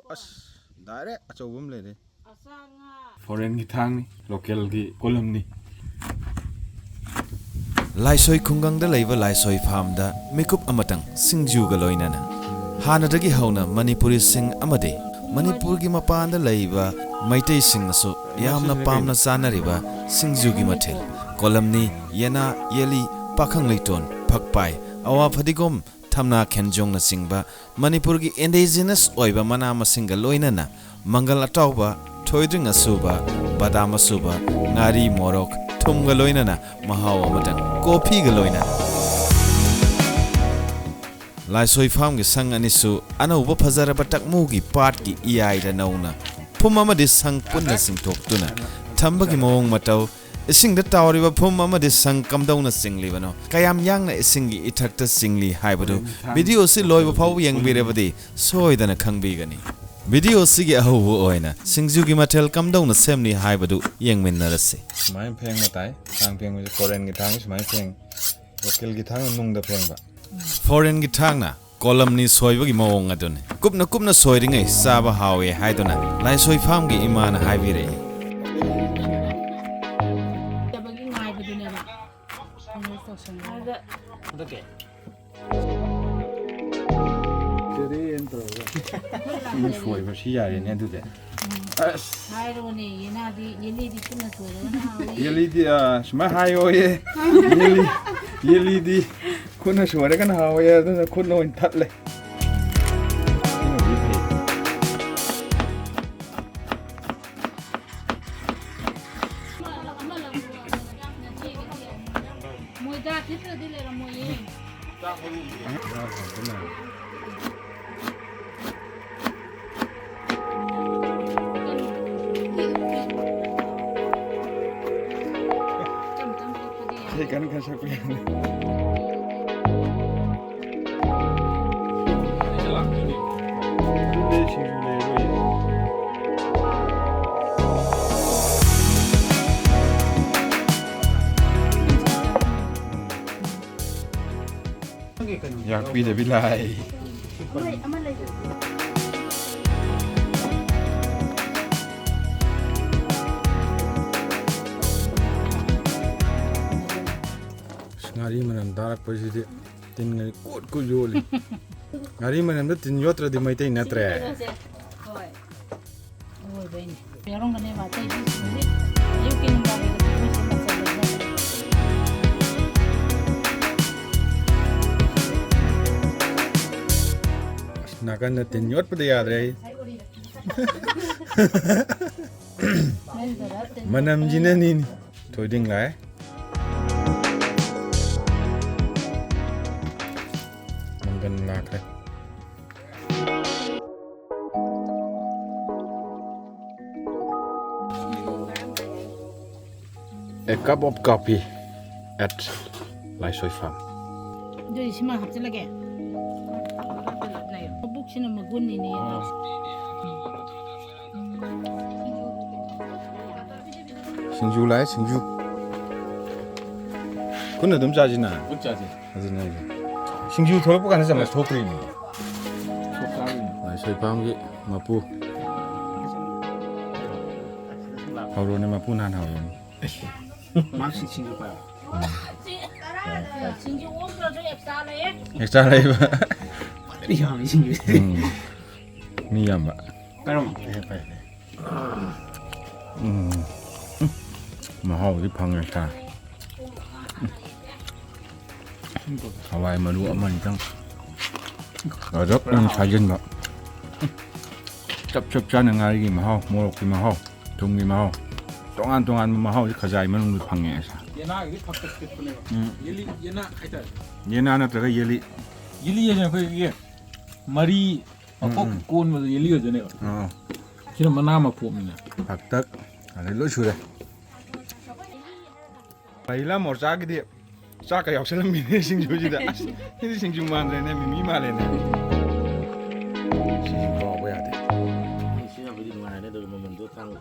ได้เลยอาจจะวุ่นเลยดิ foreign กี่ทางนี่ local กี่โคลัมนี่ LAISOI khungang da leiba LAISOI farm da mekup amatang SINGJU ga loina na hana dagi hauna Manipuri sing amade Manipur gi mapan da leiba maitei sing nasu yamna pamna chanariba SINGJU gi mathel kolamni yena yeli pakhang leiton phakpai awa phadigom thamna khenjong na singba Manipur gi indigenous oiba mana masinga loina na mangal atawba thoidring asuba badam asuba ngari morok thumga loina na mahaw amatang kopi ga loina LAISOI farm gi sang anisu anauba phazaraba takmu gi part gi EI da nauna phum amadi sang punna singthok tuna thamba gi mawng matau ising da tawriba phum amadi sang kamdauna singli bano kayam yangna ising gi ithakta singli haibadu video si loiba phaw yengbirebadi soidana khangbi gani video si gi ahu oina SINGJU gi mathel kamdauna semni haibadu yengminnarase mai pheng ma tai thang pheng mi foreign gi thang mai pheng local gi thang nung da pheng ba foreign gi thangna kolam ni soiba gi mawng adune kupna soiringai saba hawe haidona LAISOI farm gi imana haibireนี่สวยกว่าชี้ใหญ่เนี่ยดูดิไฮโรนี่ยีน่าดียีลีดีขึ้นมาสวยแล้วนะยีลีดีสมัยไฮโอเยยีลีดีคุณน่ะสวยได้กันฮาวเยตั้งแต่คุณโดนทัดเลยกันกันสักอย่างอยากปีแต่ปีไรNgari manam darak posisi tin ngari kut joli. Ngari manam tu tin yotra di mai tei natre. Oh, bene. Pero non ne va tei di. Io che non vado di questo Nakan na tin yot pada yad rai. Manam jina ni thoiding lai. A cup of coffee at LAISOI farm. Jadi sih mah hapsi lagi. Buk sih nama gun ini. SINGJU lai SINGJU. Kun ada macam mana? Macam ni. Macam ni. SINGJU thora bukan sama stokri ni. LAISOI farm ki mapu. Hauro ni mapu nan hauro ni. Masih SINGJU pa. SINGJU umur tu ekstra lagi. Extra lagi ba? Iya, SINGJU. Ni yang ba? Kalau mahal di panggil sah. Hawai malu aman cang. Garak yang sajen ba. Cap cang ngari mahal, morok mahal, tunggi mahal. Tongan mahal di khazai manung di panggil sah. Yena ini faktor kita ni. Yeli yena kaitan. Yena na terka yeli. Yeli aja kau ye. Mari apa kon macam yeli aja ni. Kira mana apa pun ni. Faktor ada lu sudah. Baiklah morca gitu. Saya kayak orang Islam ini SINGJU juga. Ini SINGJU mana ni? Mimi mana ni? SINGJU kau apa ya deh? Sini apa di mana ni? Dari membentuk tang.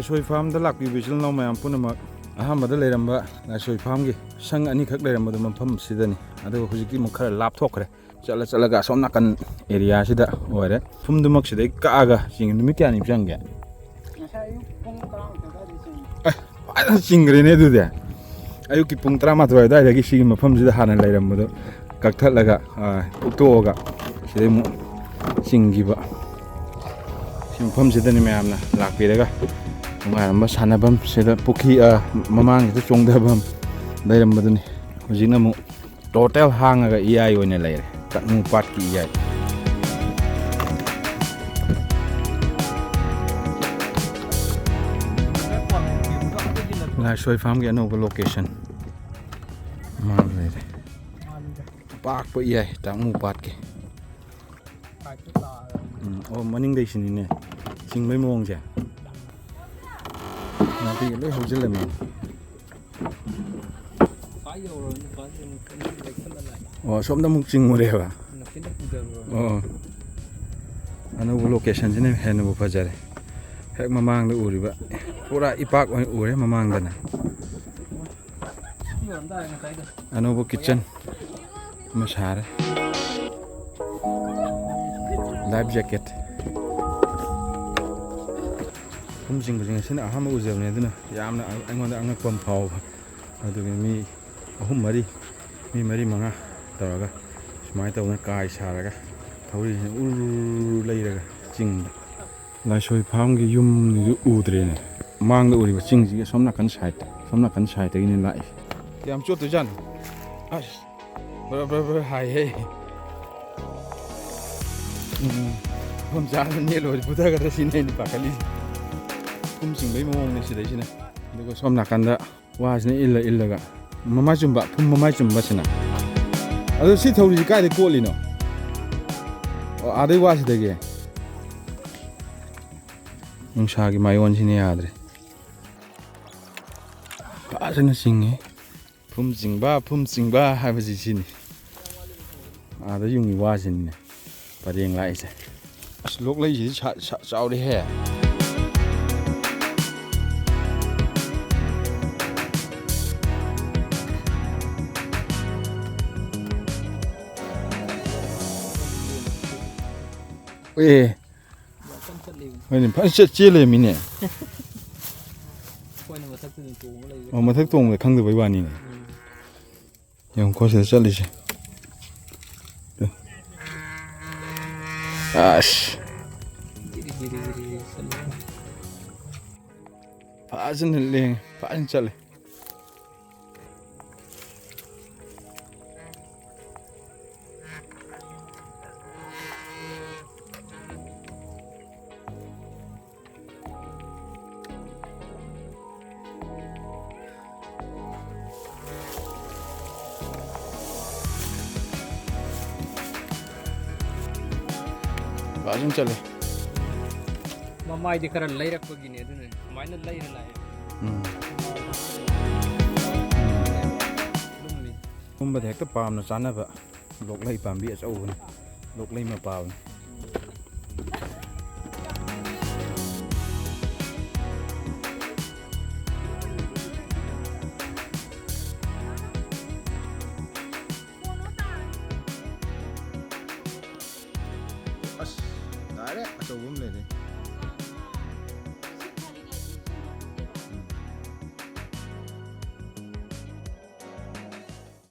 ꯂꯥꯏꯁꯣꯏ ꯐꯥꯔꯝꯗ ꯂꯥꯛꯄꯤꯕ ꯏꯆꯤꯜ ꯏꯅꯥꯎ ꯃꯌꯥꯝ ꯄꯨꯝꯅꯃꯛ ꯑꯍꯥꯟꯕꯗ ꯂꯩꯔꯝꯕ ꯂꯥꯏꯁꯣꯏ ꯐꯥꯔꯝꯒꯤ ꯁꯪ ꯑꯅꯤꯈꯛ ꯂꯩꯔꯝꯕꯗꯣ ꯃꯐꯝ ꯑꯁꯤꯗꯅꯤ ꯑꯗꯨꯒ ꯍꯧꯖꯤꯛꯇꯤ ꯑꯃꯨꯛ ꯈꯔ ꯂꯥꯞꯊꯣꯛꯈ꯭ꯔꯦ ꯆꯠꯂꯒ ꯑꯁꯣꯝ ꯅꯥꯀꯟ ꯑꯦꯔꯤꯌꯥꯁꯤꯗ ꯑꯣꯏꯔꯦ ꯐꯨꯝꯗꯨꯃꯛꯁꯤꯗꯩ ꯀꯛꯑꯒ ꯅꯨꯃꯤꯠ ꯀꯌꯥꯅꯤ ꯆꯪꯒꯦ ꯐꯖꯅ ꯆꯤꯡꯈ꯭ꯔꯦꯅꯦ ꯑꯗꯨꯗꯤ ꯑꯌꯨꯛꯀꯤ ꯄꯨꯡ 11 ꯑꯗꯨꯋꯥꯏꯗꯒꯤ ꯁꯤꯒꯤ ꯃꯐꯝꯁꯤꯗ ꯍꯥꯟꯅ ꯂꯩꯔꯝꯕꯗꯣ ꯀꯛꯊꯠꯂꯒ ꯐꯨꯛꯇꯣꯛꯑꯒ ꯁꯤꯗꯩ ꯑꯃꯨꯛ ꯆꯤꯡꯈꯤꯕ ꯁꯤ ꯃꯐꯝꯁꯤꯗꯅꯤ ꯃꯌꯥꯝꯅ ꯂꯥꯛꯄꯤꯔꯒ ꯅꯨꯡꯉꯥꯏꯔꯝꯕ ꯁꯥꯟꯅꯐꯝ ꯁꯤꯗ ꯄꯨꯈ꯭ꯔꯤ ꯃꯃꯥꯡꯁꯤꯗ ꯆꯣꯡꯊꯐꯝ ꯂꯩꯔꯝꯕꯗꯨꯅꯤ ꯍꯧꯖꯤꯛꯅ ꯑꯃꯨꯛ ꯇꯣꯇꯦꯜ ꯍꯥꯡꯉꯒ ꯏꯌꯥꯏ ꯑꯣꯏꯅ ꯂꯩꯔꯦ ꯇꯛꯅꯨ ꯄꯥꯠꯀꯤ ꯏꯌꯥꯏ ꯂꯥꯏꯁꯣꯏ ꯐꯥꯔꯝꯒꯤ ꯑꯅꯧꯕ ꯂꯣꯀꯦꯁꯟ ꯃꯥꯡ ꯂꯩꯔꯦ ꯄꯥꯛꯄ ꯏꯌꯥꯏ ꯇꯛꯅꯨ ꯄꯥꯠꯀꯤ ꯑꯣ ꯃꯅꯤꯡꯗꯩꯁꯤꯅꯤꯅꯦ ꯆꯤꯡꯕꯩ ꯃꯑꯣꯡꯁꯦ ꯅꯥꯄꯤꯒ ꯂꯣꯏ ꯍꯧꯖꯤꯜꯂꯝꯃꯤ ꯑꯣ ꯁꯣꯝꯗ ꯑꯃꯨꯛ ꯆꯤꯡꯉꯨꯔꯦꯕ ꯑꯣ ꯑꯅꯧꯕ ꯂꯣꯀꯦꯁꯟꯁꯤꯅ ꯍꯦꯟꯅꯕꯨ ꯐꯖꯔꯦ ꯍꯦꯛ ꯃꯃꯥꯡꯗ ꯎꯔꯤꯕ ꯄꯨꯔꯥ ꯏꯄꯥꯛ ꯑꯣꯏꯅ ꯎꯔꯦ ꯃꯃꯥꯡꯗꯅ ꯑꯅꯧꯕ ꯀꯤꯠꯆꯟ ꯑꯃ ꯁꯥꯔꯦ ꯂꯥꯏꯐ ꯖꯦꯀꯦꯠ ꯐꯨꯝ ꯆꯤꯡꯕꯁꯤꯡ ꯑꯁꯤꯅ ꯑꯍꯥꯟꯕ ꯎꯖꯕꯅꯦ ꯑꯗꯨꯅ ꯌꯥꯝꯅ ꯑꯩꯉꯣꯟꯗ ꯑꯉꯛꯄ ꯑꯃ ꯐꯥꯎꯕ ꯑꯗꯨꯒꯤ ꯃꯤ 3-4 ꯃꯤ 4-5 ꯇꯧꯔꯒ ꯁꯨꯃꯥꯏꯅ ꯇꯧꯗꯅ ꯀꯥꯏ ꯁꯥꯔꯒ ꯊꯧꯔꯤꯁꯤꯅ ꯎꯔꯨ ꯂꯩꯔꯒ ꯆꯤꯡꯕ ꯂꯥꯏꯁꯣꯏ ꯐꯥꯔꯝꯒꯤ ꯌꯨꯝꯗꯨ ꯎꯗ꯭ꯔꯦꯅꯦ ꯃꯥꯡꯗ ꯎꯔꯤꯕ ꯆꯤꯡꯁꯤꯒꯤ ꯁꯣꯝ ꯅꯥꯀꯟ ꯁꯥꯏꯠꯇꯒꯤꯅꯦ ꯂꯥꯛꯏ ꯀꯌꯥꯝ ꯆꯣꯠꯇꯣꯏꯖꯥꯠꯅꯣ ꯑꯁ ꯕꯔ ꯍꯥꯏꯍꯦ ꯃꯐꯝ ꯆꯥꯅ ꯅꯦꯠꯂꯣꯏꯔꯤ ꯄꯨꯊꯒꯗ꯭ꯔꯥ ꯁꯤꯅꯦ ꯑꯩꯅ ꯄꯥꯈꯠꯂꯤꯁꯦ ꯐꯨꯝ ꯆꯤꯡꯕꯩ ꯃꯑꯣꯡꯅꯦ ꯁꯤꯗꯩꯁꯤꯅ ꯑꯗꯨꯒ ꯁꯣꯝ ꯅꯥꯀꯟꯗ ꯋꯥꯁꯤꯅ ꯏꯜꯂꯒ ꯃꯃꯥꯏ ꯆꯨꯝꯕ ꯐꯨꯝ ꯃꯃꯥꯏ ꯆꯨꯝꯕꯁꯤꯅ ꯑꯗꯨ ꯁꯤ ꯊꯧꯔꯤꯁꯤ ꯀꯥꯏꯗꯩ ꯀꯣꯠꯂꯤꯅꯣ ꯑꯣ ꯑꯥꯗꯩ ꯋꯥꯁꯤꯗꯒꯤ ꯅꯨꯡꯁꯥꯒꯤ ꯃꯥꯏꯑꯣꯟꯁꯤꯅ ꯌꯥꯗ꯭ꯔꯦ ꯐꯖꯅ ꯆꯤꯡꯉꯦ ꯐꯨꯝ ꯆꯤꯡꯕ ꯍꯥꯏꯕꯁꯤ ꯁꯤꯅꯤ ꯑꯥꯗ ꯌꯨꯡꯉꯤ ꯋꯥꯁꯤꯅꯤꯅꯦ ꯄꯔꯦꯡ ꯂꯥꯛꯏꯁꯦ ꯑꯁ ꯂꯣꯛꯂꯩꯁꯤꯗꯤ ꯆꯥꯎꯔꯦꯍꯦ ꯍꯣꯏꯅꯦ ꯐꯖꯅ ꯆꯦꯜꯂꯃꯤꯅꯦ ꯑꯣ ꯃꯊꯛ ꯇꯣꯡꯕꯗ ꯈꯪꯗꯕꯩ ꯋꯥꯅꯤꯅꯦ ꯌꯦꯡꯉꯨꯀꯣ ꯁꯤꯗ ꯆꯠꯂꯤꯁꯦ ꯑꯁ ꯐꯖꯅ ꯂꯦꯡꯉꯦ ꯐꯖꯅ ꯆꯠꯂꯦ ꯐꯖꯅ ꯆꯠꯂꯦ ꯃꯃꯥꯏꯗꯤ ꯈꯔ ꯂꯩꯔꯛꯄꯒꯤꯅꯦ ꯑꯗꯨꯅ ꯁꯨꯃꯥꯏꯅ ꯂꯩꯔ ꯂꯥꯛꯑꯦ ꯀꯨꯝꯕꯗ ꯍꯦꯛꯇ ꯄꯥꯝꯅ ꯆꯥꯅꯕ ꯂꯣꯛꯂꯩ ꯄꯥꯝꯕꯤ ꯑꯆꯧꯕꯅꯤ ꯂꯣꯛꯂꯩ ꯃꯄꯥꯕꯅꯤ ꯑꯁ ꯗꯥꯏꯔꯦꯛ ꯑꯆꯧꯕ ꯑꯃ ꯂꯩꯔꯦ